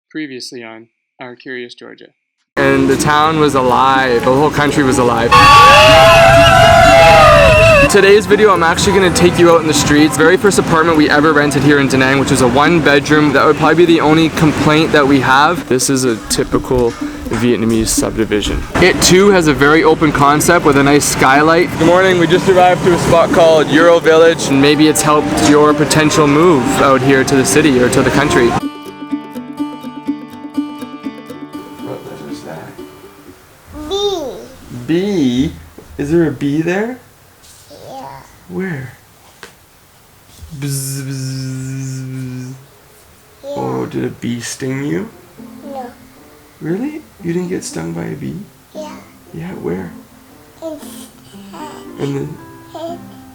Previously on Our Curious Georgia. And the town was alive, the whole country was alive. In today's video, I'm actually going to take you out in the streets. Very first apartment we ever rented here in Da Nang, which is a 1-bedroom. That would probably be the only complaint that we have. This is a typical Vietnamese subdivision. It too has a very open concept with a nice skylight. Good morning, we just arrived to a spot called Euro Village, and maybe it's helped your potential move out here to the city or to the country. Bee? Is there a bee there? Yeah. Where? Bzz, bzz. Yeah. Oh, did a bee sting you? No. Really? You didn't get stung by a bee? Yeah. Yeah, where? In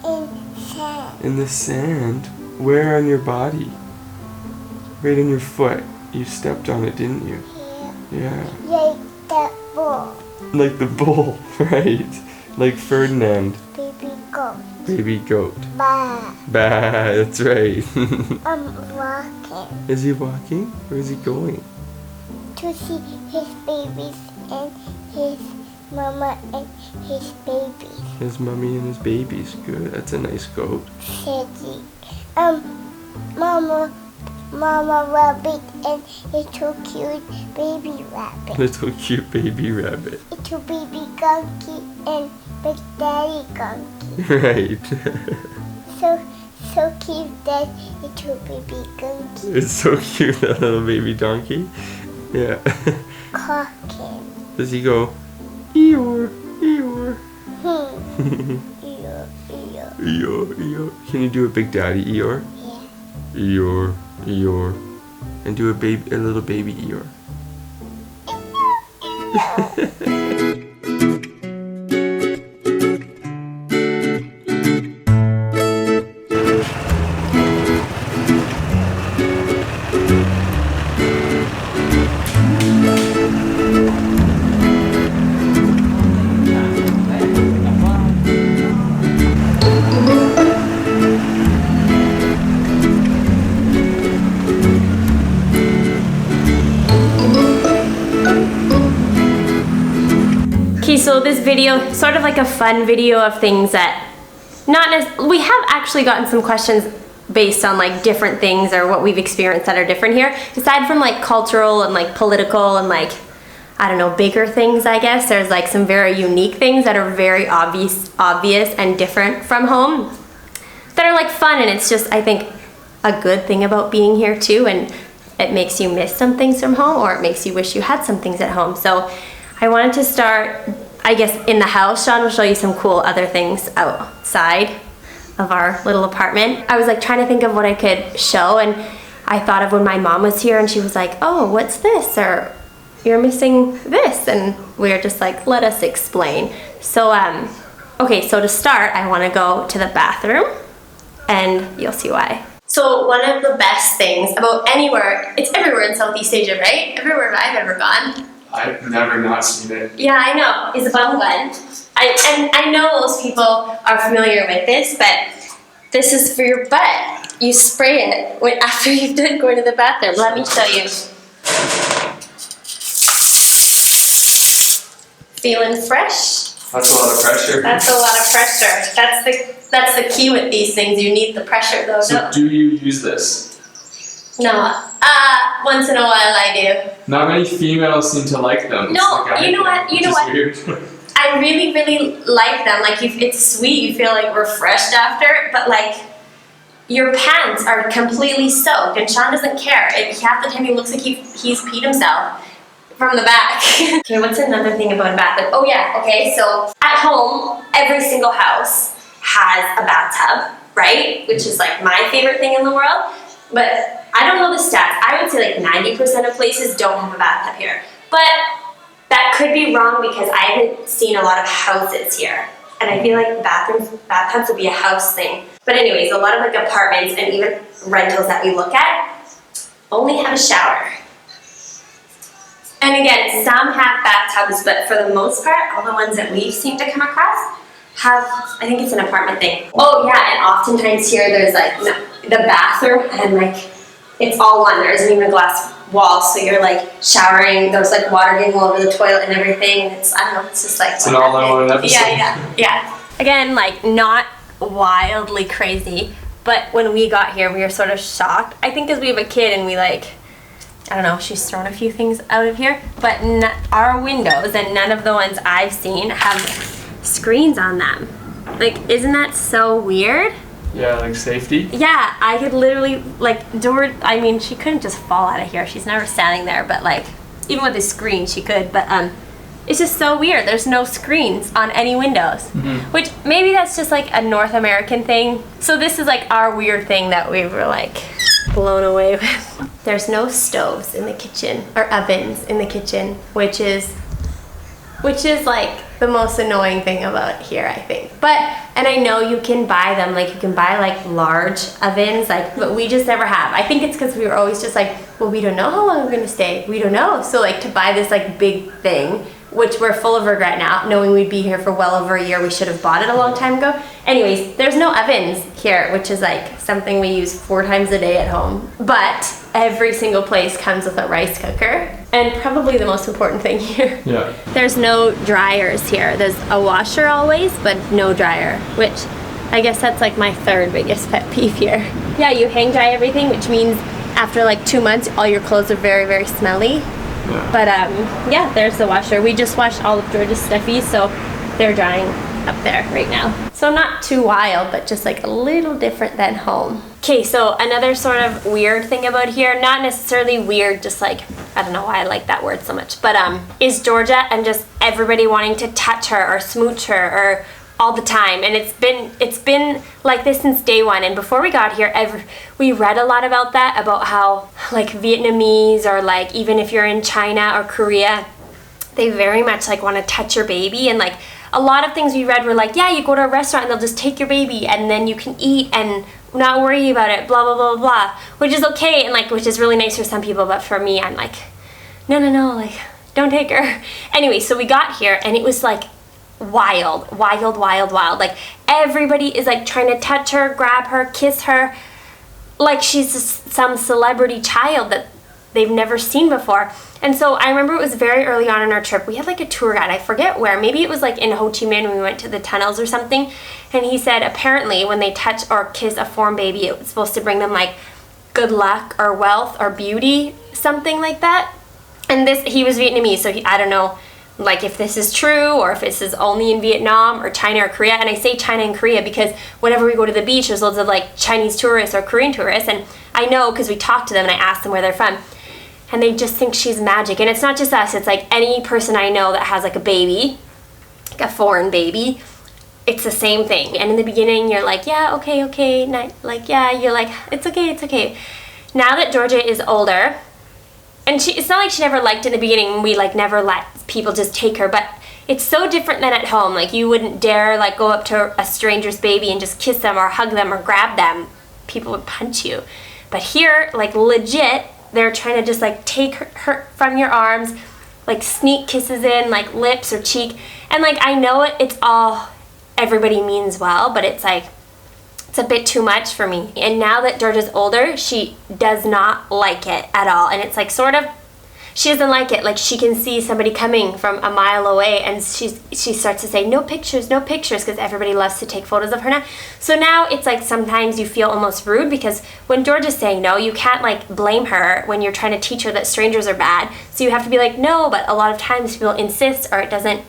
In sand. the sand? Where on your body? Right on your foot. You stepped on it, didn't you? Yeah. Yeah. Like that ball. Like the bull, right? Like Ferdinand. Baby goat. Baby goat. Bah. Bah, that's right. I'm walking Is he walking? Where is he going? to see his babies and his mama and his babies. His mummy and his babies. Good, that's a nice goat. Sadie. Mama rabbit and little cute baby rabbit. Little cute baby rabbit. Little baby donkey and big daddy donkey. Right. So cute that little baby donkey. It's so cute, that little baby donkey. Yeah. Cocking. Does he go, Eeyore, Eeyore? Eeyore, Eeyore. Eeyore, Eeyore. Can you do a Big Daddy Eeyore? Yeah. Eeyore, Eeyore. And do a little baby Eeyore. So this video, sort of like a fun video of things that we have actually gotten some questions based on like different things or what we've experienced that are different here. Aside from like cultural and like political and like, I don't know, bigger things, I guess, there's like some very unique things that are very obvious and different from home that are like fun, and it's just, I think, a good thing about being here too, and it makes you miss some things from home, or it makes you wish you had some things at home. So I wanted to start, I guess, in the house. Sean will show you some cool other things outside of our little apartment. I was like trying to think of what I could show, and I thought of when my mom was here and she was like, oh, what's this? Or you're missing this. And we were just like, let us explain. So, okay, so to start, I want to go to the bathroom and you'll see why. So one of the best things about anywhere, it's everywhere in Southeast Asia, right? Everywhere I've ever gone. I've never not seen it. Yeah, I know, is a bum gun. And I know most people are familiar with this, but this is for your butt. You spray it after you've done going to the bathroom. Let me show you. Feeling fresh? That's a lot of pressure. That's a lot of pressure. That's the key with these things. You need the pressure though. So do you use this? No. Once in a while I do. Not many females seem to like them. No, you know what? Weird. I really, really like them. Like, it's sweet. You feel like refreshed after, but like, your pants are completely soaked, and Sean doesn't care. Half the time he looks like he's peed himself from the back. Okay, what's another thing about a bathroom? Oh yeah, okay, so at home, every single house has a bathtub, right? Which is like my favorite thing in the world. But I don't know the stats. I would say like 90% of places don't have a bathtub here. But that could be wrong because I haven't seen a lot of houses here. And I feel like bathtubs would be a house thing. But anyways, a lot of like apartments and even rentals that we look at only have a shower. And again, some have bathtubs, but for the most part, all the ones that we've seemed to come across have, I think it's an apartment thing. Oh yeah, and oftentimes here there's like the bathroom and like it's all one. There isn't even a glass walls, so you're like showering, there's like water getting all over the toilet and everything. It's, I don't know, it's just like, It's an all-in-one episode. yeah. Again, like not wildly crazy, but when we got here, we were sort of shocked. I think because we have a kid and we like, I don't know, she's thrown a few things out of here, but our windows, and none of the ones I've seen, have screens on them. Like, isn't that so weird? Yeah, like safety. Yeah, I could literally, like, I mean, she couldn't just fall out of here. She's never standing there, but like, even with a screen, she could, but it's just so weird. There's no screens on any windows, which maybe that's just like a North American thing. So this is like our weird thing that we were like blown away with. There's no stoves in the kitchen or ovens in the kitchen, which is like the most annoying thing about here, I think. But, and I know you can buy them, like you can buy like large ovens, like, but we just never have. I think it's because we were always just like, well, we don't know how long we're gonna stay. We don't know. So like to buy this like big thing, which we're full of regret now, knowing we'd be here for well over a year, we should have bought it a long time ago. Anyways, there's no ovens here, which is like something we use 4 times a day at home. But every single place comes with a rice cooker. And probably the most important thing here. Yeah. There's no dryers here. There's a washer always, but no dryer, which I guess that's like my 3rd biggest pet peeve here. Yeah, you hang dry everything, which means after like 2 months, all your clothes are very, very smelly. Yeah. But yeah, there's the washer. We just washed all of George's stuffies, so they're drying up there right now. So not too wild, but just like a little different than home. Okay, so another sort of weird thing about here, not necessarily weird, just like, I don't know why I like that word so much, but is Georgia and just everybody wanting to touch her or smooch her or all the time. And it's been like this since day one. And before we got here, we read a lot about that, about how like Vietnamese, or like even if you're in China or Korea, they very much like want to touch your baby. And like a lot of things we read were like, yeah, you go to a restaurant and they'll just take your baby and then you can eat and not worry about it, blah, blah, blah, blah, which is okay, and like, which is really nice for some people, but for me, I'm like, no, like, don't take her. Anyway, so we got here and it was like wild. Like everybody is like trying to touch her, grab her, kiss her, like she's some celebrity child that they've never seen before. And so I remember it was very early on in our trip. We had like a tour guide, I forget where, maybe it was like in Ho Chi Minh when we went to the tunnels or something. And he said apparently when they touch or kiss a foreign baby, it was supposed to bring them like good luck or wealth or beauty, something like that. And he was Vietnamese, so I don't know like if this is true or if this is only in Vietnam or China or Korea. And I say China and Korea because whenever we go to the beach, there's loads of like Chinese tourists or Korean tourists. And I know because we talked to them and I asked them where they're from. And they just think she's magic. And it's not just us, it's like any person I know that has like a baby, like a foreign baby, it's the same thing. And in the beginning you're like, yeah, okay, like, yeah, you're like, it's okay. Now that Georgia is older, and it's not like she never liked it in the beginning, we like never let people just take her, but it's so different than at home. Like you wouldn't dare like go up to a stranger's baby and just kiss them or hug them or grab them. People would punch you. But here, like legit, they're trying to just like take her from your arms, like sneak kisses in, like lips or cheek. And like I know it's all, everybody means well, but it's like, it's a bit too much for me. And now that Georgia's older, she does not like it at all. And it's like sort of, she doesn't like it. Like she can see somebody coming from a mile away and she starts to say, no pictures, because everybody loves to take photos of her now. So now it's like sometimes you feel almost rude because when Georgia's saying no, you can't like blame her when you're trying to teach her that strangers are bad. So you have to be like, no, but a lot of times people insist or it doesn't.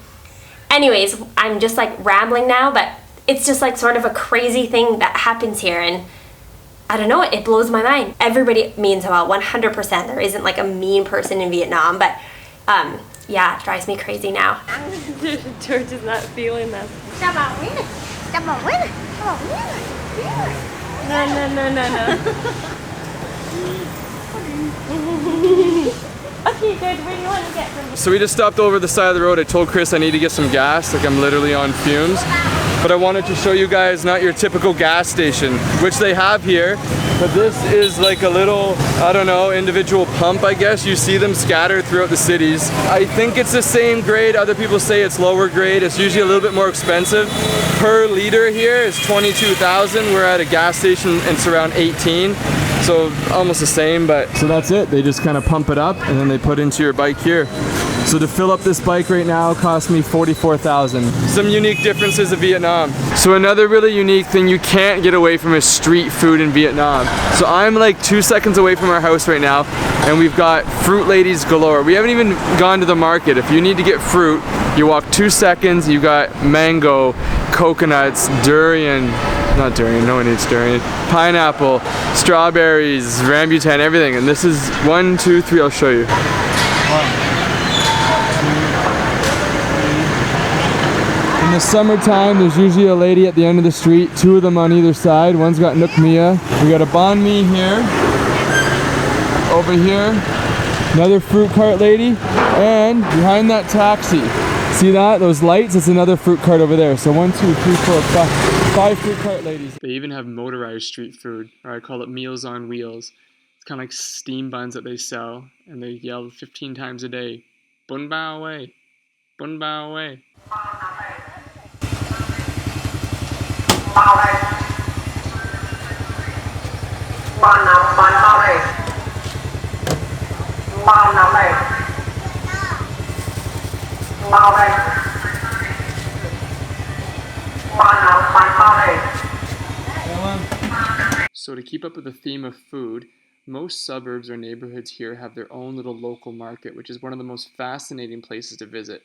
Anyways, I'm just like rambling now, but it's just like sort of a crazy thing that happens here, and I don't know, it blows my mind. Everybody means well, 100%. There isn't like a mean person in Vietnam, but yeah, it drives me crazy now. George is not feeling this. No. Okay, good. Where do you want to get from here? So we just stopped over the side of the road. I told Chris I need to get some gas, like I'm literally on fumes. But I wanted to show you guys not your typical gas station, which they have here. But this is like a little, I don't know, individual pump, I guess. You see them scattered throughout the cities. I think it's the same grade. Other people say it's lower grade. It's usually a little bit more expensive. Per liter here is 22,000. We're at a gas station and it's around 18. So almost the same, but so that's it. They just kind of pump it up and then they put into your bike here. So to fill up this bike right now cost me 44,000. Some unique differences of Vietnam. So another really unique thing you can't get away from is street food in Vietnam. So I'm like 2 seconds away from our house right now and we've got fruit ladies galore. We haven't even gone to the market. If you need to get fruit, you walk 2 seconds, you got mango, coconuts, durian, not durian, no one needs durian, pineapple, strawberries, rambutan, everything. And this is 1, 2, 3, I'll show you. In the summertime, there's usually a lady at the end of the street, 2 of them on either side. One's got Nook Mia. We got a banh mi here. Over here, another fruit cart lady. And behind that taxi, see that? Those lights? It's another fruit cart over there. So 1, 2, 3, 4, 5 fruit cart ladies. They even have motorized street food, or I call it meals on wheels. It's kind of like steam buns that they sell, and they yell 15 times a day, "Bun bao away, bun bao away." Bao đây. Bao nào bao đây. Bao nào đây. Bao đây. Bao nào bao đây. So to keep up with the theme of food, most suburbs or neighborhoods here have their own little local market, which is one of the most fascinating places to visit.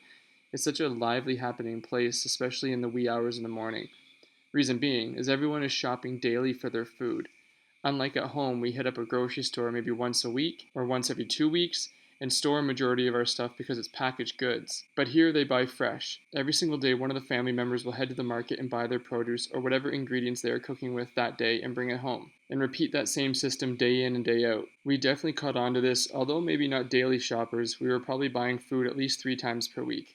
It's such a lively, happening place, especially in the wee hours in the morning. Reason being is everyone is shopping daily for their food. Unlike at home, we hit up a grocery store maybe once a week or once every 2 weeks and store a majority of our stuff because it's packaged goods. But here they buy fresh. Every single day, one of the family members will head to the market and buy their produce or whatever ingredients they are cooking with that day and bring it home, and repeat that same system day in and day out. We definitely caught on to this. Although maybe not daily shoppers, we were probably buying food at least 3 times per week.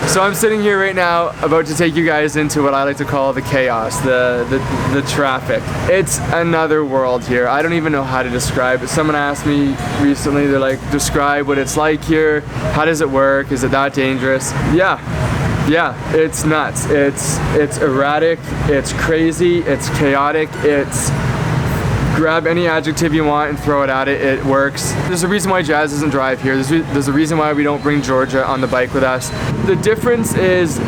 So I'm sitting here right now about to take you guys into what I like to call the chaos, the traffic. It's another world here. I don't even know how to describe it. Someone asked me recently, they're like, describe what it's like here. How does it work? Is it that dangerous? Yeah, it's nuts. It's erratic, it's crazy, it's chaotic, it's grab any adjective you want and throw it at it, it works. There's a reason why Jazz doesn't drive here. There's a reason why we don't bring Georgia on the bike with us. The difference is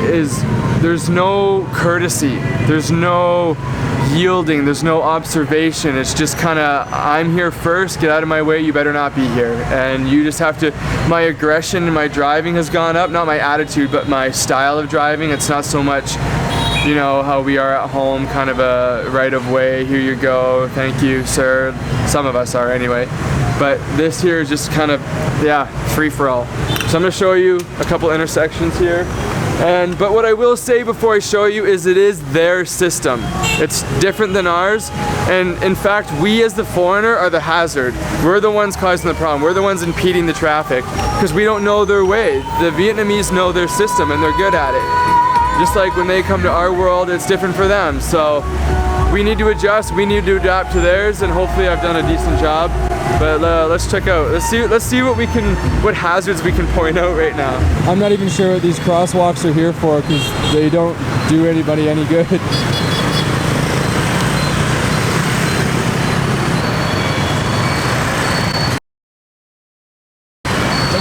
there's no courtesy, there's no yielding, there's no observation. It's just kind of, I'm here first, get out of my way, you better not be here. And you just have to, my aggression in my driving has gone up, not my attitude, but my style of driving. It's not so much, you know, how we are at home, kind of a right of way, here you go, thank you, sir. Some of us are anyway. But this here is just kind of, yeah, free for all. So I'm gonna show you a couple intersections here. But what I will say before I show you is it is their system. It's different than ours. And in fact, we as the foreigner are the hazard. We're the ones causing the problem. We're the ones impeding the traffic because we don't know their way. The Vietnamese know their system and they're good at it. Just like when they come to our world, it's different for them. So we need to adjust, we need to adapt to theirs, and hopefully I've done a decent job. But let's check out. Let's see what hazards we can point out right now. I'm not even sure what these crosswalks are here for because they don't do anybody any good. Look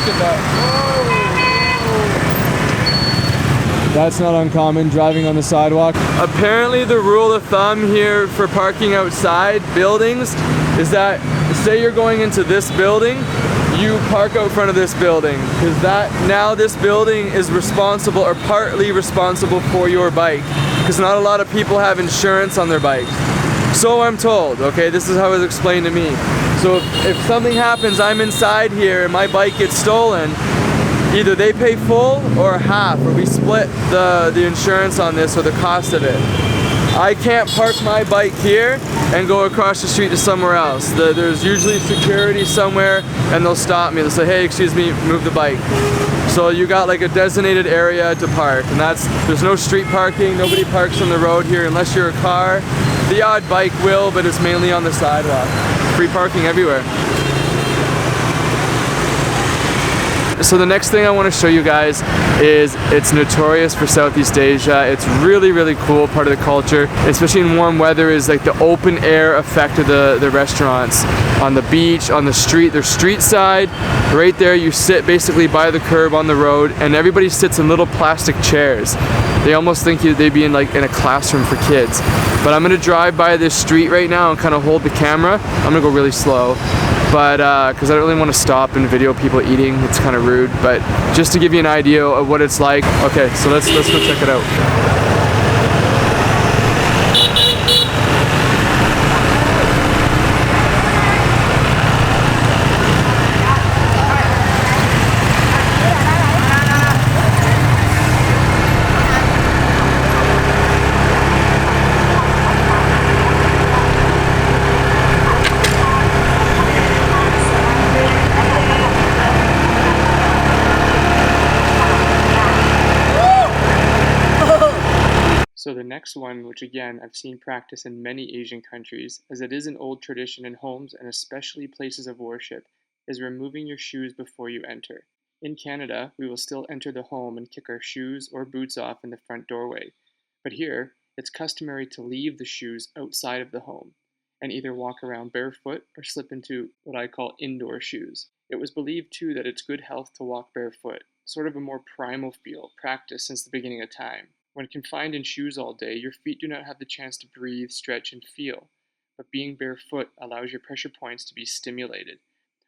at that. That's not uncommon, driving on the sidewalk. Apparently the rule of thumb here for parking outside buildings is that, say you're going into this building, you park out front of this building. Because now this building is responsible or partly responsible for your bike. Because not a lot of people have insurance on their bikes. So I'm told, okay, this is how it was explained to me. So if something happens, I'm inside here and my bike gets stolen, either they pay full or half, or we split the insurance on this or the cost of it. I can't park my bike here and go across the street to somewhere else. There's usually security somewhere and they'll stop me. They'll say, hey, excuse me, move the bike. So you got like a designated area to park, and there's no street parking. Nobody parks on the road here unless you're a car. The odd bike will, but it's mainly on the sidewalk. Free parking everywhere. So the next thing I want to show you guys is it's notorious for Southeast Asia. It's really, really cool part of the culture, especially in warm weather, is like the open air effect of the restaurants. On the beach, on the street, there's street side, right there you sit basically by the curb on the road, and everybody sits in little plastic chairs. They almost think they'd be in a classroom for kids. But I'm gonna drive by this street right now and kind of hold the camera. I'm gonna go really slow, but because I don't really want to stop and video people eating. It's kind of rude, but just to give you an idea of what it's like. Okay, so let's go check it out. So the next one, which again I've seen practice in many Asian countries, as it is an old tradition in homes and especially places of worship, is removing your shoes before you enter. In Canada, we will still enter the home and kick our shoes or boots off in the front doorway. But here, it's customary to leave the shoes outside of the home and either walk around barefoot or slip into what I call indoor shoes. It was believed too that it's good health to walk barefoot, sort of a more primal feel, practiced since the beginning of time. When confined in shoes all day, your feet do not have the chance to breathe, stretch, and feel, but being barefoot allows your pressure points to be stimulated.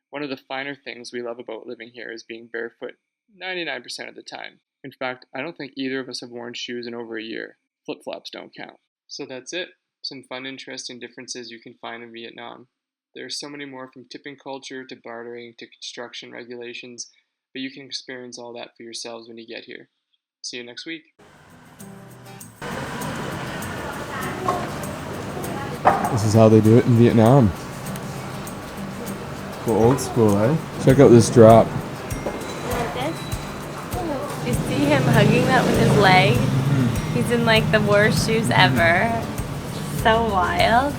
One of the finer things we love about living here is being barefoot 99% of the time. In fact, I don't think either of us have worn shoes in over a year. Flip-flops don't count. So that's it. Some fun, interesting differences you can find in Vietnam. There are so many more, from tipping culture to bartering to construction regulations, but you can experience all that for yourselves when you get here. See you next week. This is how they do it in Vietnam. Go old school, eh? Check out this drop. Like this? You see him hugging that with his leg? He's in like the worst shoes ever. So wild.